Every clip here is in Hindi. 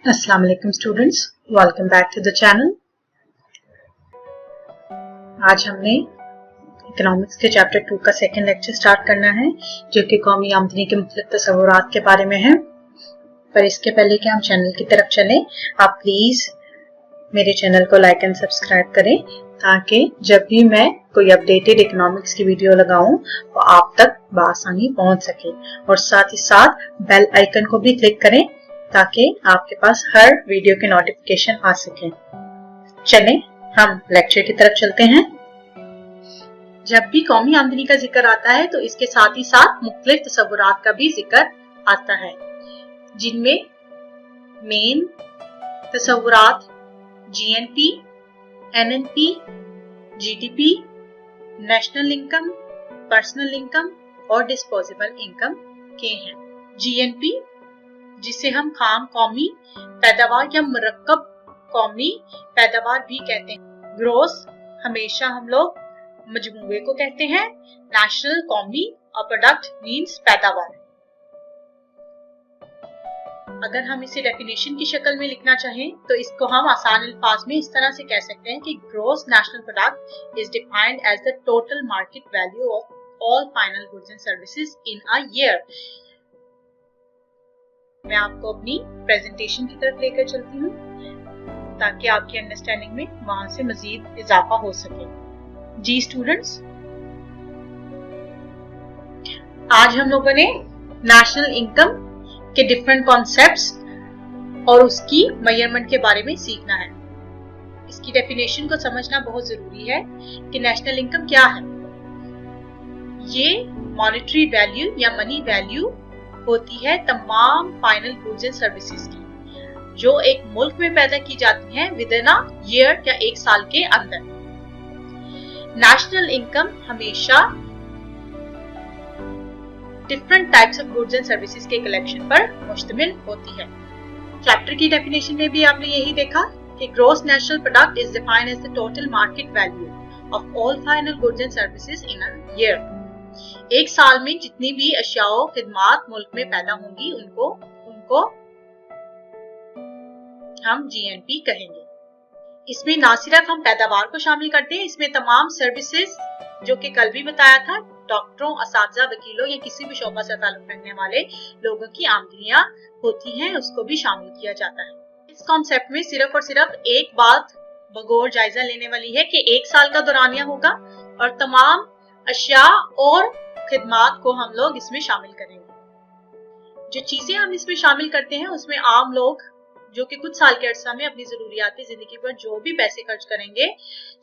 अस्सलाम वालेकुम students, welcome back to the channel. आज हमने इकोनॉमिक्स के चैप्टर 2 का सेकंड लेक्चर स्टार्ट करना है, जो कि कौमी आमदनी के मुख्तलिफ तस्वुरात के बारे में है। पर इसके पहले कि हम चैनल की तरफ चलें, आप प्लीज मेरे चैनल को लाइक एंड सब्सक्राइब करें, ताकि जब भी मैं कोई अपडेटेड इकोनॉमिक्स की वीडियो लगाऊं वो आप तक बआसानी पहुंच सके। और साथ ही साथ बेल आइकन को भी क्लिक करें ताकि आपके पास हर वीडियो के नोटिफिकेशन आ सके। चलें हम लेक्चर की तरफ चलते हैं। जब भी कौमी आमदनी का जिक्र आता है तो इसके साथ ही साथ मुख्तलिफ तस्वुरात का भी जिक्र आता है, जिनमें मेन तस्वुरात GNP, NNP, GDP, national income, personal income और डिस्पोजेबल इनकम के हैं। जीएनपी, जिसे हम खाम कौमी पैदावार या मुरक्कब कौमी पैदावार भी कहते हैं। ग्रोस हमेशा हम लोग मजमूए को कहते हैं। नेशनल कौमी और प्रोडक्ट मींस पैदावार। अगर हम इसे डेफिनेशन की शक्ल में लिखना चाहें तो इसको हम आसान अल्फाज में इस तरह से कह सकते हैं कि gross national product is defined as the total market value of all final goods and services in a year. मैं आपको अपनी प्रेजेंटेशन की तरफ लेकर चलती हूँ ताकि आपकी अंडरस्टैंडिंग में वहां से मजीद इजाफा हो सके। जी स्टूडेंट्स, आज हम लोगों ने नेशनल इनकम के डिफरेंट कॉन्सेप्ट्स और उसकी मेजरमेंट के बारे में सीखना है। इसकी डेफिनेशन को समझना बहुत जरूरी है कि नेशनल इनकम क्या है। ये मॉनेटरी वैल्यू या मनी वैल्यू होती है तमाम फाइनल गुड्स एंड सर्विसेज की, जो एक मुल्क में पैदा की जाती हैं विद इन अ ईयर या एक साल के अंदर। नेशनल इनकम हमेशा different types of goods and services के कलेक्शन पर मुश्तमिल होती है। चैप्टर की डेफिनेशन में भी आपने यही देखा कि gross national product is defined as the total market value of all final goods and services in a year. एक साल में जितनी भी अशियाओ खिदमात मुल्क में पैदा होंगी उनको हम जीएनपी कहेंगे। इसमें ना सिर्फ हम पैदावार को शामिल करते हैं, इसमें तमाम सर्विसेज जो कि कल भी बताया था, डॉक्टरों, असातिज़ा, वकीलों या किसी भी शोबा से ताल्लुक रखने वाले लोगों की आमदनियां होती हैं, उसको भी शामिल किया जाता है। इस कॉन्सेप्ट में सिर्फ और सिर्फ एक बात बगौर जायजा लेने वाली है कि एक साल का दौरानिया होगा और तमाम अशिया और खिदमात को हम लोग इसमें शामिल करेंगे। जो चीजें हम इसमें शामिल करते हैं उसमें आम लोग जो कि कुछ साल के अरसा में अपनी जरूरियाती जिंदगी पर जो भी पैसे खर्च करेंगे,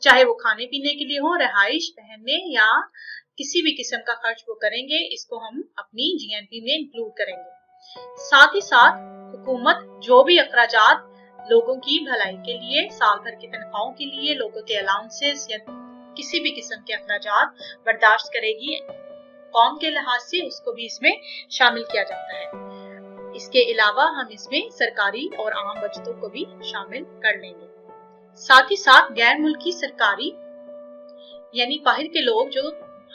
चाहे वो खाने पीने के लिए हो, रहाइश, पहनने या किसी भी किस्म का खर्च वो करेंगे, इसको हम अपनी जीएनपी में इंक्लूड करेंगे। साथ ही साथ हुकूमत जो भी अखराजात लोगों की भलाई के लिए, साल भर की तनख्वाहों के लिए, लोगों के अलाउंसेस या किसी भी किस्म के अखराजात बर्दाश्त करेगी कौम के लिहाज से, उसको भी इसमें शामिल किया जाता है। इसके अलावा हम इसमें सरकारी और आम बचतों को भी शामिल कर लेंगे। साथ ही साथ गैर मुल्की सरकारी यानी बाहर के लोग जो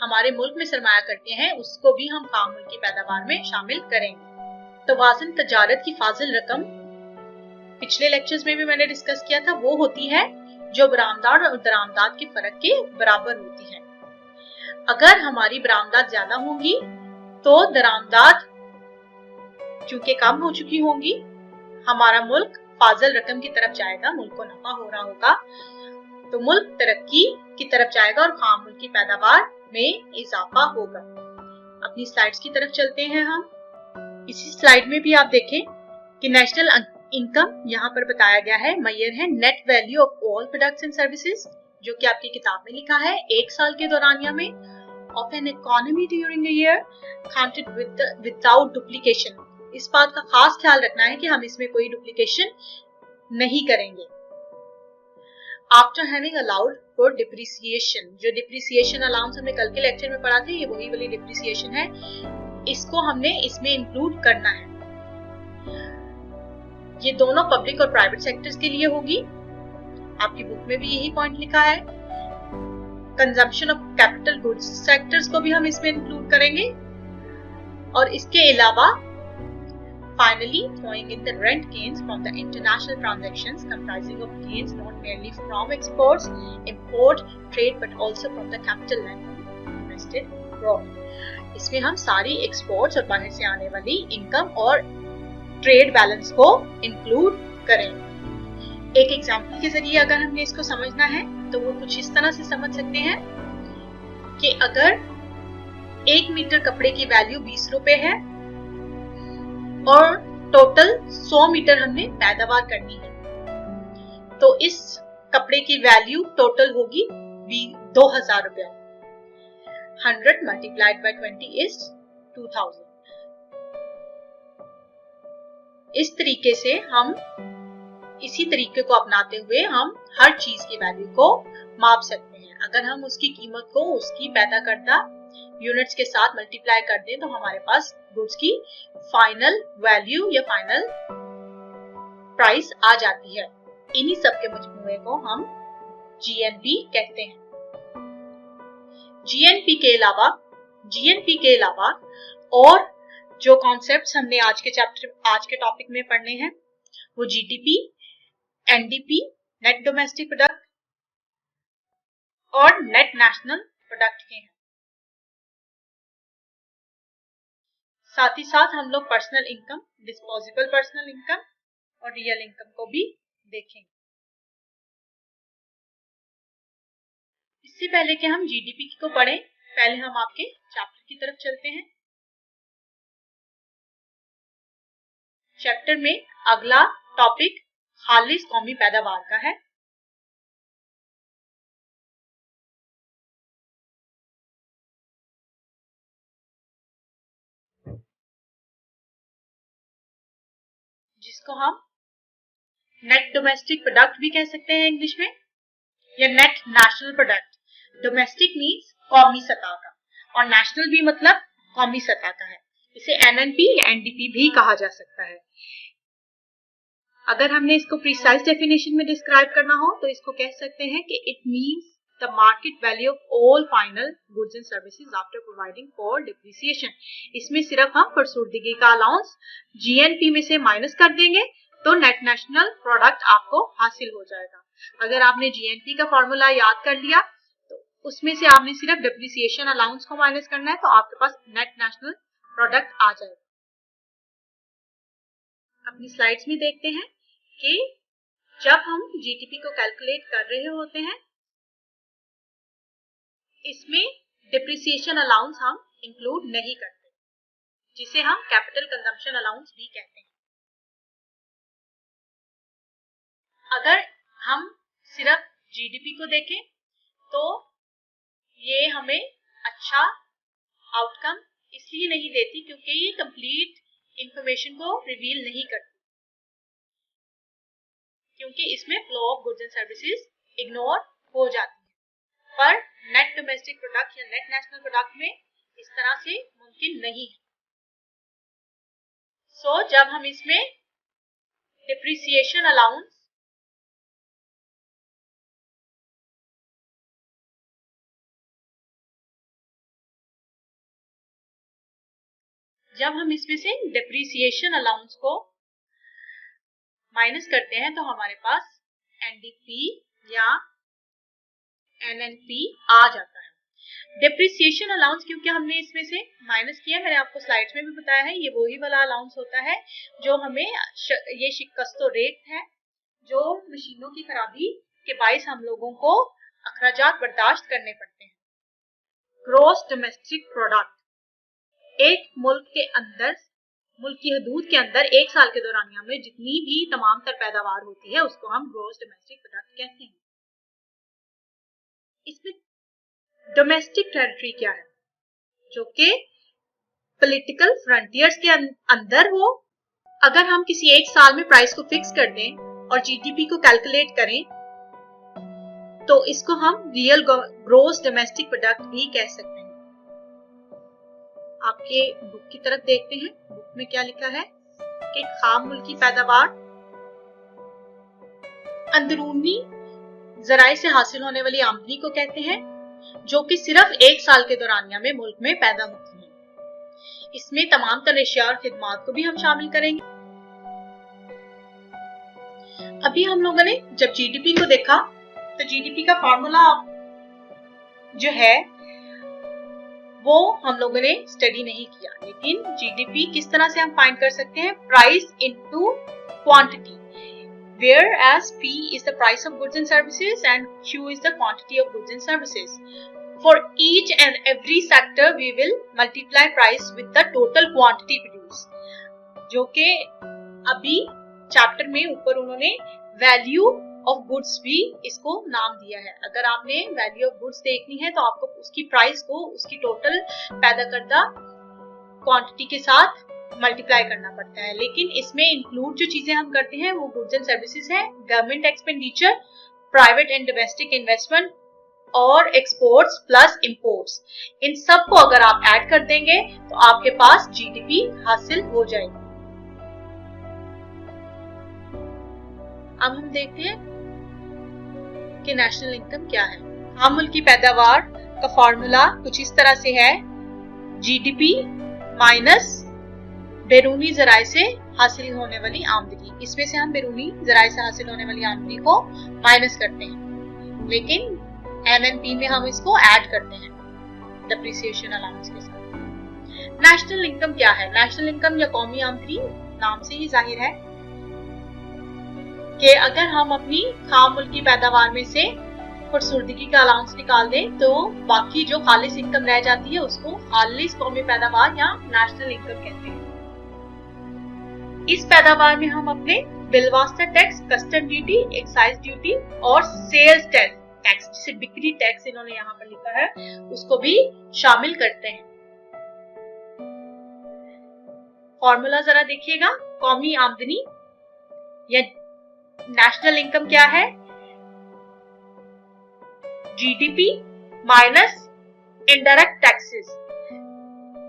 हमारे मुल्क में सरमाया करते हैं, उसको भी हम खाम मुल्की पैदावार में शामिल करेंगे। तवाज़ुन तजारत की फाजिल रकम पिछले लेक्चर्स में भी मैंने डिस्कस किया था, वो होती है जो बरामदाद और दरामदाद के फर्क के बराबर होती है। अगर हमारी बरामदाद ज्यादा होंगी तो दरामदाद चूंकि कम हो चुकी होंगी, हमारा मुल्क फाजिल रकम की तरफ जाएगा, मुल्क को नफा हो रहा होगा तो मुल्क तरक्की की तरफ जाएगा और खाम मुल्क की पैदावार में इजाफा होगा। अपनी स्लाइड्स की तरफ चलते हैं हम। इसी स्लाइड में भी आप देखें कि नेशनल इनकम यहाँ पर बताया गया है, मय्यर है net value of all products and services, जो कि आपकी किताब में लिखा है एक साल के दौरानिया में, of an economy during a year counted without duplication. इस बात का खास ख्याल रखना है कि हम इसमें कोई डुप्लीकेशन नहीं करेंगे। After having allowed for depreciation, जो डिप्रिसिएशन अलाउंस हमने कल के लेक्चर में पढ़ा था, ये वही वाली डिप्रिसिएशन है, इसको हमने इसमें इंक्लूड करना है। ये दोनों पब्लिक और प्राइवेट सेक्टर्स के लिए होगी। आपकी बुक में भी यही पॉइंट लिखा है। Consumption of capital goods sectors को भी हम इसमें इंक्लूड करेंगे और इसके अलावा Finally, throwing in the rent gains from the international transactions comprising of gains not merely from exports, import, trade but also from the capital and invested abroad. इसमें हम सारी एक्सपोर्ट्स और बाहर से आने वाली इनकम और ट्रेड बैलेंस को इंक्लूड करें। एक एग्जाम्पल के जरिए अगर हमने इसको समझना है तो वो कुछ इस तरह से समझ सकते हैं कि अगर 1 मीटर कपड़े की वैल्यू 20 रुपए है और टोटल 100 मीटर हमने पैदावार करनी है तो इस कपड़े की वैल्यू टोटल होगी 2000 रुपया। 100 multiplied by 20 is 2000। इस तरीके से हम इसी तरीके को अपनाते हुए हम हर चीज की वैल्यू को माप सकते हैं। अगर हम उसकी कीमत को उसकी पैदा करता यूनिट्स के साथ मल्टीप्लाई कर दें तो हमारे पास गुड्स की फाइनल वैल्यू या फाइनल प्राइस आ जाती है। इन्हीं सब के मजमूए को हम जीएनपी कहते हैं। जीएनपी के अलावा और जो कॉन्सेप्ट्स हमने आज के टॉपिक में पढ़ने हैं वो GDP, NDP, net domestic product और नेट नेशनल प्रोडक्ट के हैं। साथ ही साथ हम लोग personal income, disposable personal income और रियल इनकम को भी देखेंगे। इससे पहले कि हम जीडीपी को पढ़ें, पहले हम आपके चैप्टर की तरफ चलते हैं। चैप्टर में अगला टॉपिक खालिस कौमी पैदावार का है। जिसको हम नेट डोमेस्टिक प्रोडक्ट भी कह सकते हैं इंग्लिश में, या net national product. Domestic means कौमी सतह का और नेशनल भी मतलब कौमी सतह का है। इसे एनएनपी या एनडीपी भी कहा जा सकता है। अगर हमने इसको प्रिसाइज डेफिनेशन में डिस्क्राइब करना हो तो इसको कह सकते हैं कि it means the market value of all final goods and services after providing for depreciation. इसमें सिर्फ हम फरसूरदगी का अलाउंस जीएनपी में से माइनस कर देंगे तो नेट नेशनल प्रोडक्ट आपको हासिल हो जाएगा। अगर आपने जीएनपी का फॉर्मूला याद कर लिया तो उसमें से आपने सिर्फ डिप्रिसिएशन अलाउंस को माइनस करना है तो आपके पास नेट नेशनल प्रोडक्ट आ जाएगा। अपनी स्लाइड्स में देखते हैं कि जब हम जीडीपी को कैलकुलेट कर रहे होते हैं इसमें डिप्रिसिएशन अलाउंस हम इंक्लूड नहीं करते, जिसे हम कैपिटल कंजम्पशन अलाउंस भी कहते हैं। अगर हम सिर्फ जीडीपी को देखें तो ये हमें अच्छा आउटकम इसलिए नहीं देती क्योंकि ये कंप्लीट इंफॉर्मेशन को रिवील नहीं करती, क्योंकि इसमें flow of goods and services ignore हो जाती है। पर नेट डोमेस्टिक प्रोडक्ट या नेट नेशनल प्रोडक्ट में इस तरह से मुमकिन नहीं है। सो जब हम इसमें डिप्रिसिएशन अलाउंस से डिप्रिसिएशन अलाउंस को माइनस करते हैं तो हमारे पास एनडीपी या एनएनपी आ जाता है। डिप्रिसिएशन अलाउंस क्योंकि हमने इसमें से माइनस किया, मैंने आपको स्लाइड्स में भी बताया है, ये वही वाला अलाउंस होता है जो हमें ये शिकस्तो रेट है जो मशीनों की खराबी के बाइस हम लोगों को अखराजात बर्दाश्त करने पड़ते हैं। ग्रॉस डोमेस्टिक प्रोडक्ट एक मुल्क के अंदर, मुल्क की हदूद के अंदर एक साल के दौरानिया में जितनी भी तमाम तर पैदावार होती है उसको हम ग्रॉस डोमेस्टिक प्रोडक्ट कहते हैं। इसमें डोमेस्टिक टेरिटरी क्या है, जो कि पॉलिटिकल फ्रंटियर्स के अंदर हो। अगर हम किसी एक साल में प्राइस को फिक्स कर दें और जीडीपी को कैलकुलेट करें तो इसको हम रियल ग्रॉस डोमेस्टिक प्रोडक्ट भी कह सकते हैं। आपके बुक की तरफ देखते हैं, बुक में क्या लिखा है कि खाम मुल्की पैदावार अंदरूनी जराए से हासिल होने वाली आमदनी को कहते हैं जो कि सिर्फ एक साल के दौरानिया में मुल्क में पैदा होती है। इसमें तमाम तरह अशिया और खिदमात को भी हम शामिल करेंगे। अभी हम लोगों ने जब जीडीपी को देखा तो जीडीपी का फॉर्मूला जो है वो हम लोगों ने स्टडी नहीं किया, लेकिन जीडीपी किस तरह से हम फाइंड कर सकते हैं, price into quantity, whereas P is the price of goods and services and Q is the quantity of goods and services. For each and every sector we will multiply price with the total quantity produced, जो कि अभी चैप्टर में ऊपर उन्होंने वैल्यू ऑफ गुड्स भी इसको नाम दिया है। अगर आपने वैल्यू ऑफ गुड्स देखनी है तो आपको उसकी प्राइस को उसकी टोटल पैदा करदा क्वांटिटी के साथ मल्टीप्लाई करना पड़ता है, लेकिन इसमें इंक्लूड जो चीजें हम करते हैं वो गुड्स एंड सर्विसेज है, government expenditure, private and domestic investment और एक्सपोर्ट्स प्लस इंपोर्ट्स। इन सब को अगर आप ऐड कर देंगे तो आपके पास जीडीपी हासिल हो जाएगी। अब हम देखते हैं कि नेशनल इनकम क्या है। आम मुल्क की पैदावार का फॉर्मूला कुछ इस तरह से है, जीडीपी माइनस बैरूनी जराए से हासिल होने वाली आमदनी। इसमें से हम बैरूनी जराए से हासिल होने वाली आमदनी को माइनस करते हैं, लेकिन एमएनपी में हम इसको ऐड करते हैं डेप्रिसिएशन अलाउंस के साथ। नेशनल इनकम क्या है? नेशनल इनकम या कौमी आमदनी नाम से ही जाहिर है कि अगर हम अपनी खाम मुल्क की पैदावार में से फुरसुर्दगी का अलाउंस निकाल दें तो बाकी जो खालिस इनकम रह जाती है उसको खालिस कौमी पैदावार या नेशनल इनकम कहते हैं। इस पैदावार में हम अपने बिलवास्ता tax, custom duty, excise duty और सेल्स टैक्स जिसे बिक्री टैक्स इन्होंने यहाँ पर लिखा है उसको भी शामिल करते हैं। फॉर्मूला जरा देखिएगा, कौमी आमदनी या नेशनल इनकम क्या है? जीडीपी माइनस इनडायरेक्ट टैक्सेस,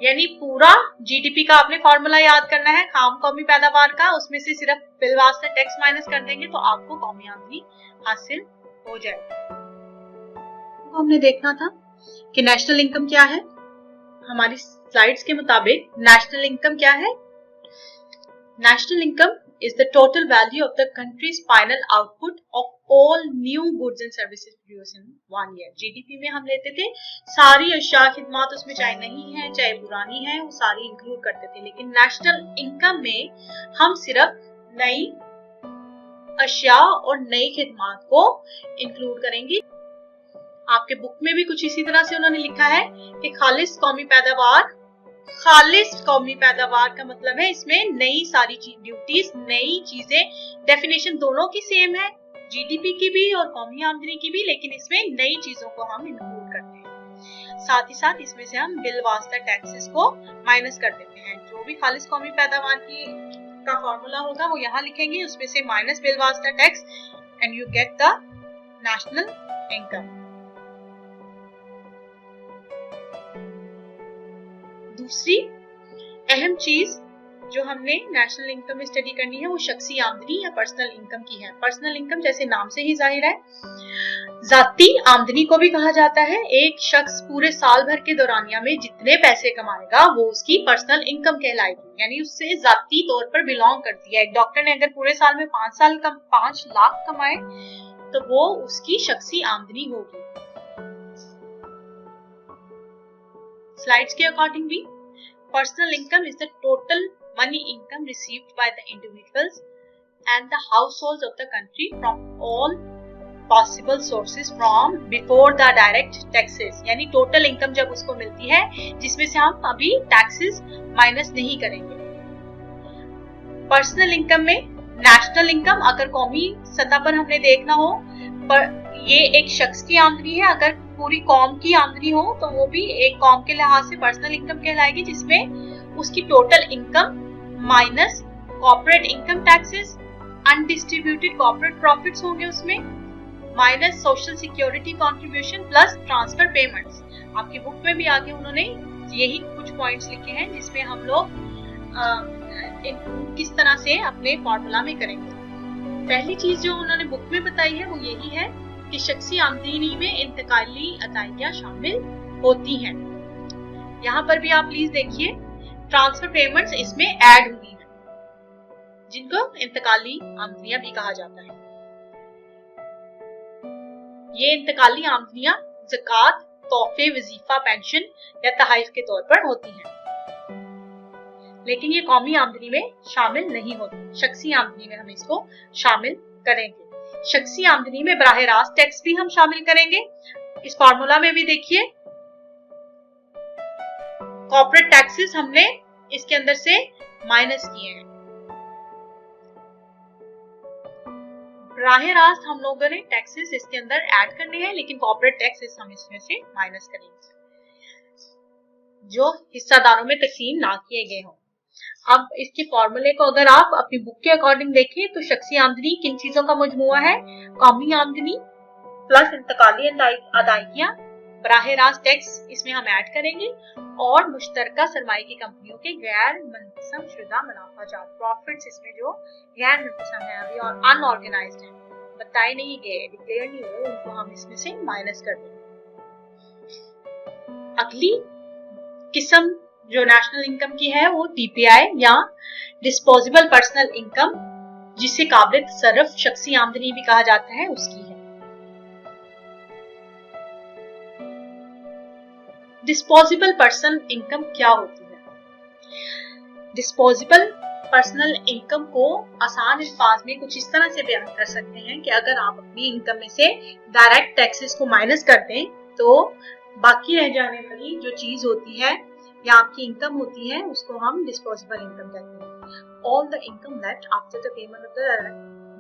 यानी पूरा जीडीपी का आपने फॉर्मूला याद करना है खाम कौमी पैदावार का, उसमें से सिर्फ बिलवास्ता टैक्स माइनस कर देंगे तो आपको कौमी आमदनी हासिल हो जाएगी। तो हमने देखना था कि नेशनल इनकम क्या है। हमारी स्लाइड्स के मुताबिक नेशनल इनकम क्या है? National income is the total value of the country's final output of all new goods and services produced in 1 year. GDP में हम लेते थे सारी अशिया खिदमत, उसमें चाहे नहीं है चाहे पुरानी है वो सारी इंक्लूड करते थे, लेकिन नेशनल इनकम में हम सिर्फ नई अशिया और नई खिदमत को इंक्लूड करेंगे। आपके बुक में भी कुछ इसी तरह से उन्होंने लिखा है कि खालिस कौमी पैदावार, खालिस कौमी पैदावार का मतलब है इसमें नई सारी ड्यूटीज, नई चीजें, डेफिनेशन दोनों की सेम है, जीडीपी की भी और कौमी आमदनी की भी, लेकिन इसमें नई चीजों को हम इंक्लूड करते हैं। साथ ही साथ इसमें से हम बिलवास्ता टैक्सेस को माइनस कर देते हैं। जो भी खालिस कौमी पैदावार की का फॉर्मूला होगा वो यहाँ लिखेंगे, उसमें से माइनस बिलवास्ता tax and you get the national income. दूसरी अहम चीज जो हमने नेशनल इनकम में स्टडी करनी है वो शख्सी आमदनी या पर्सनल इनकम की है। पर्सनल इनकम जैसे नाम से ही जाहिर है जाती आमदनी को भी कहा जाता है। एक शख्स पूरे साल भर के दौरानिया में जितने पैसे कमाएगा वो उसकी पर्सनल इनकम कहलाएगी, यानी उससे जाती तौर पर बिलोंग करती है। एक डॉक्टर ने अगर पूरे साल में 5 लाख कमाए तो वो उसकी शख्सी आमदनी होगी। स्लाइड्स के अकॉर्डिंग भी personal income is the total money income received by the individuals and the households of the country from all possible sources from before the direct taxes, यानी टोटल इनकम जब उसको मिलती है जिसमें से हम अभी टैक्सेस माइनस नहीं करेंगे। पर्सनल इनकम में नेशनल इनकम अगर कौमी सतह पर हमने देखना हो पर ये एक शख्स की आमदनी है, अगर पूरी कौम की आमदनी हो तो वो भी एक कौम के लिहाज से पर्सनल इनकम कहलाएगी, जिसमें उसकी total income minus corporate income taxes, undistributed corporate profits होंगे उसमें, minus social security contribution plus transfer payments. आपकी बुक में भी आगे उन्होंने यही कुछ पॉइंट्स लिखे हैं जिसमें हम लोग किस तरह से अपने फॉर्मूला में करेंगे। पहली चीज जो उन्होंने बुक में बताई है वो यही है कि शख्सी आमदनी में इंतकाली अदायगियां शामिल होती हैं। यहाँ पर भी आप प्लीज देखिए ट्रांसफर पेमेंट्स इसमें ऐड हुई है। जिनको इंतकाली आमदनियां भी कहा जाता है। ये इंतकाली आमदनियां ज़कात, तोहफे, वजीफा, पेंशन या तहाइफ के तौर पर होती हैं, लेकिन ये कौमी आमदनी में शामिल नहीं होती। शख्सी आमदनी में हम इसको शामिल करेंगे। शख्सी आमदनी में बराह रास्त टैक्स भी हम शामिल करेंगे। इस फार्मूला में भी देखिए, कॉर्पोरेट टैक्सेस हमने इसके अंदर से माइनस किए हैं। बराह रास्त हम लोगों ने टैक्सेस इसके अंदर ऐड करने हैं, लेकिन कॉर्पोरेट टैक्सेस हम इसमें से माइनस करेंगे जो हिस्सादारों में तकसीम ना किए गए हों। अब इसके फॉर्मूले को अगर आप अपनी बुक के अकॉर्डिंग देखें तो शख्सी आमदनी किन चीजों का मजमुआ है? कौमी आमदनी प्लस इंतकाली अदायगियां, बराह रास्त टैक्स इसमें हम ऐड करेंगे, और मुश्तरका सरमाए की कंपनियों के गैर मुनक़सम शुदा मुनाफाजात, प्रॉफिट्स इसमें जो गैर मुनक़सम है अभी और अनऑर्गेनाइज्ड है, बताए नहीं गए, डिक्लेयर नहीं हुए, उनको हम इसमें से माइनस कर देंगे। अगली किस्म जो नेशनल इनकम की है वो टीपीआई या डिस्पोजेबल पर्सनल इनकम, जिसे काबिल तसर्रुफ शख्सी आमदनी भी कहा जाता है, उसकी है। डिस्पोजेबल पर्सनल इनकम क्या होती है? डिस्पोजेबल पर्सनल इनकम को आसान अल्फाज में कुछ इस तरह से बयान कर सकते हैं कि अगर आप अपनी इनकम में से डायरेक्ट टैक्सेस को माइनस कर दें तो बाकी रह जाने वाली जो चीज होती है या आपकी इनकम होती है उसको हम डिस्पोजेबल इनकम कहते हैं। All the income that after the payment of the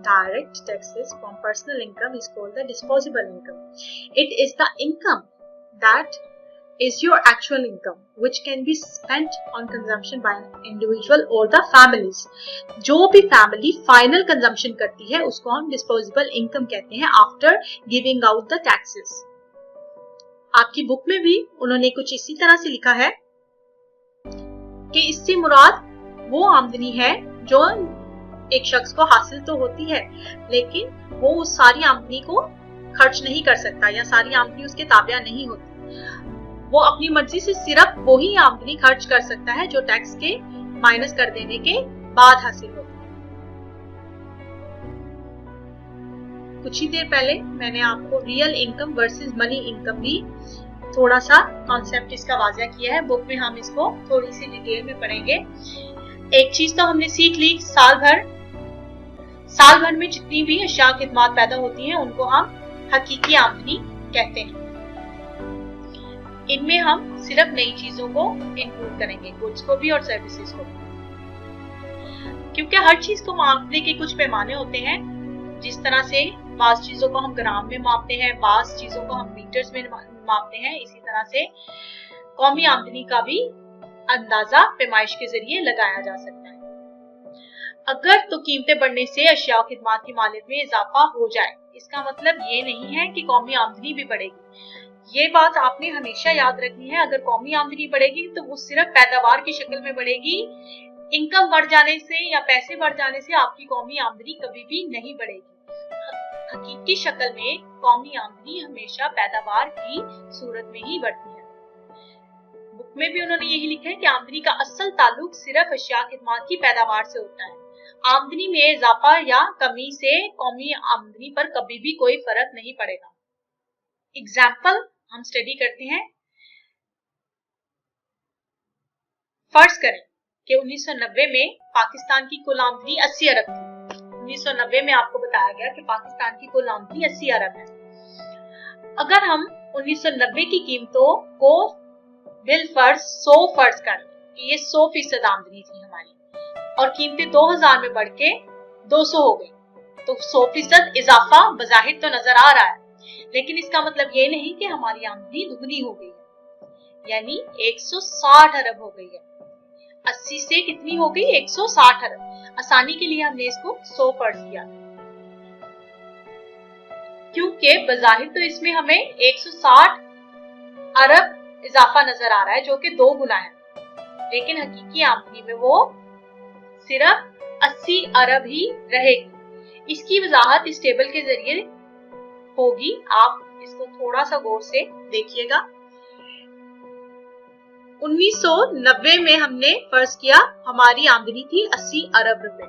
direct taxes from personal income is called the disposable income. It is the income that is your actual income which can be spent on consumption by an individual or the families. जो भी फैमिली फाइनल कंजम्पशन करती है उसको हम डिस्पोजेबल इनकम कहते हैं after giving out the taxes. आपकी बुक में भी उन्होंने कुछ इसी तरह से लिखा है कि इससे मुराद वो आमदनी है जो एक शख्स को हासिल तो होती है लेकिन वो उस सारी आमदनी को खर्च नहीं कर सकता या सारी आमदनी उसके ताबिया नहीं होती। वो अपनी मर्जी से सिर्फ वही आमदनी खर्च कर सकता है जो टैक्स के माइनस कर देने के बाद हासिल होती है। कुछ ही देर पहले मैंने आपको real income versus money income भी थोड़ा सा कॉन्सेप्ट इसका वाज़ह किया है। बुक में हम इसको थोड़ी सी डिटेल में पढ़ेंगे। एक चीज तो हमने सीख ली, साल भर में जितनी भी अशिया खिदमत पैदा होती हैं उनको हम हकीकी आमदनी कहते हैं। इनमें हम सिर्फ नई चीजों को इंक्लूड करेंगे, गुड्स को भी और सर्विसेज को भी, क्योंकि हर चीज को मापने के कुछ पैमाने होते हैं। जिस तरह से बास चीजों को हम ग्राम में मापते हैं, बास चीजों को हम मीटर्स में मापते हैं, इसी तरह से कौमी आमदनी का भी अंदाजा पैमाइश के जरिए लगाया जा सकता है। अगर तो कीमतें बढ़ने से अशिया खिदमत की मालियत में इजाफा हो जाए, इसका मतलब ये नहीं है कि कौमी आमदनी भी बढ़ेगी। ये बात आपने हमेशा याद रखनी है। अगर कौमी आमदनी बढ़ेगी तो वो सिर्फ पैदावार की शक्ल में बढ़ेगी। इनकम बढ़ जाने से या पैसे बढ़ जाने से आपकी कौमी आमदनी कभी भी नहीं बढ़ेगी। हकीकी शक्ल में कौमी आमदनी हमेशा पैदावार की सूरत में ही बढ़ती है। बुक में भी उन्होंने यही लिखा है कि आमदनी का असल ताल्लुक सिर्फ अशिया खिदमत की पैदावार से होता है। आमदनी में इजाफा या कमी से कौमी आमदनी पर कभी भी कोई फर्क नहीं पड़ेगा। एग्जाम्पल हम स्टडी करते हैं। फर्ज करें कि 1990 में पाकिस्तान की कुल आमदनी 80 अरब थी। 1990 में आपको बताया गया कि पाकिस्तान की कुल आमदनी 80 अरब है। अगर हम 1990 की कीमतों को बिल फर्ज 100 फर्ज कर कि ये 100% आमदनी थी हमारी और कीमतें 2000 में बढ़ के 200 हो गई, तो 100% इजाफा बज़ाहिर तो नजर आ रहा है, लेकिन इसका मतलब ये नहीं कि हमारी आमदनी दुगनी हो गई है, यानी 160 अरब हो गई है। 80 से कितनी हो गई? 160 अरब। आसानी के लिए हमने इसको 100 फर्ज किया क्योंकि बज़ाहिर तो इसमें हमें 160 अरब इजाफा नजर आ रहा है जो कि 2 गुना है, लेकिन हकीकी आमदनी में वो सिर्फ 80 अरब ही रहेगी। इसकी वजाहत इस टेबल के जरिए होगी। आप इसको थोड़ा सा गौर से देखिएगा। 1990 में हमने फर्ज किया हमारी आमदनी थी 80 अरब रुपए।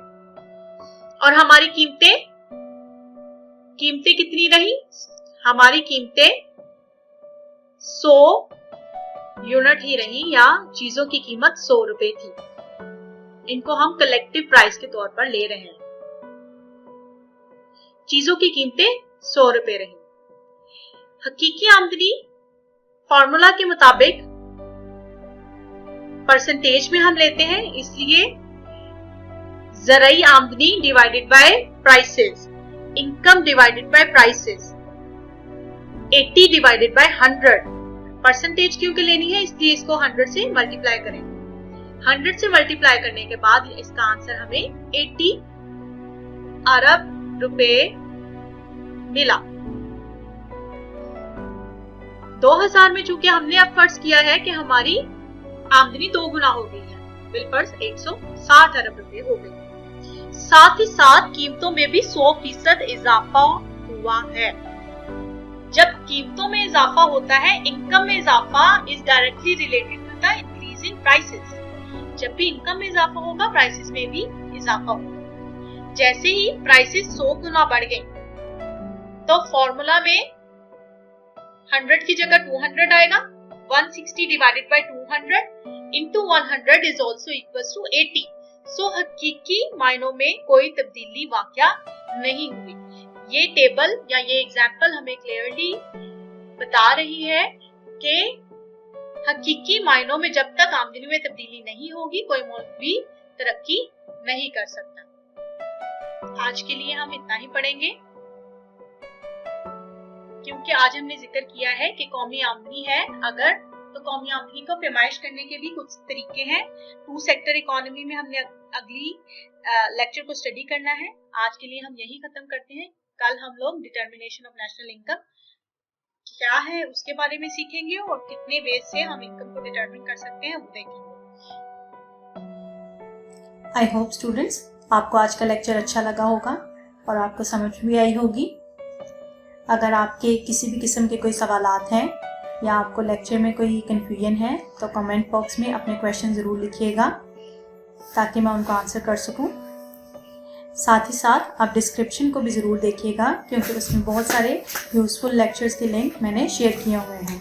और हमारी कीमतें कितनी रही? हमारी कीमतें 100 यूनिट ही रही, या चीजों की कीमत 100 रुपए थी। इनको हम कलेक्टिव प्राइस के तौर पर ले रहे हैं। चीजों की कीमतें 100 रुपए रही। हकीकी आमदनी फॉर्मूला के मुताबिक परसेंटेज में हम लेते हैं, इसलिए ज़राई आमदनी divided by prices, income divided by prices, 80 divided by 100। Percentage क्योंकि लेनी है, इसलिए इसको 100 से मल्टीप्लाई करेंगे। 100 से मल्टीप्लाई करने के बाद इसका आंसर हमें 80 अरब रुपए मिला। 2000 में चूंकि हमने अब फर्ज किया है कि हमारी आमदनी 2 गुना हो गई है, बिलफर्ज 160 अरब रुपए हो गई। साथ ही साथ कीमतों में भी 100% इजाफा हुआ है। जब कीमतों में इजाफा होता है, इनकम में इजाफा is directly related to the increase in prices. जब भी इनकम में इजाफा होगा, प्राइसेस में भी इजाफा होगा। जैसे ही प्राइसेस 100 गुना बढ़ गई, तो फॉर्मूला में 100 की जगह 200 आएगा। 160 divided by 200 into 100 is also equal to 80। So हकीकी मायनों में कोई तब्दीली वाकया नहीं हुई। ये टेबल या ये एग्जाम्पल हमें क्लियरली बता रही है कि हकीकी मायनों में जब तक आमदनी में तब्दीली नहीं होगी, कोई मुल्क भी तरक्की नहीं कर सकता। आज के लिए हम इतना ही पढ़ेंगे, क्योंकि आज हमने जिक्र किया है कि कौमी आमदनी है अगर, तो कौमी आमदनी को पैमाइश करने के भी कुछ तरीके हैं। 2 सेक्टर इकोनॉमी में हमने अगली लेक्चर को स्टडी करना है। आज के लिए हम यही खत्म करते हैं। कल हम लोग डिटर्मिनेशन ऑफ नेशनल इनकम क्या है उसके बारे में सीखेंगे, और कितने वेज से हम इनकम को डिटरमिन कर सकते हैं वो देखेंगे। आई होप स्टूडेंट्स आपको आज का लेक्चर अच्छा लगा होगा और आपको समझ भी आई होगी। अगर आपके किसी भी किस्म के कोई सवालात हैं या आपको लेक्चर में कोई कन्फ्यूजन है, तो कमेंट बॉक्स में अपने क्वेश्चन ज़रूर लिखिएगा ताकि मैं उनको आंसर कर सकूं। साथ ही साथ आप डिस्क्रिप्शन को भी ज़रूर देखिएगा, क्योंकि उसमें बहुत सारे यूज़फुल लेक्चर्स के लिंक मैंने शेयर किए हुए हैं,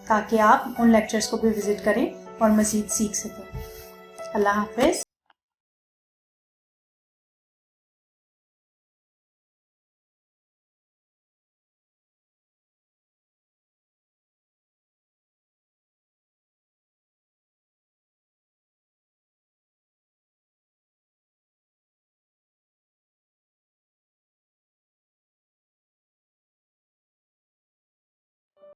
ताकि आप उन लेक्चर्स को भी विज़िट करें और मज़ीद सीख सकें। अल्लाह हाफ़िज़।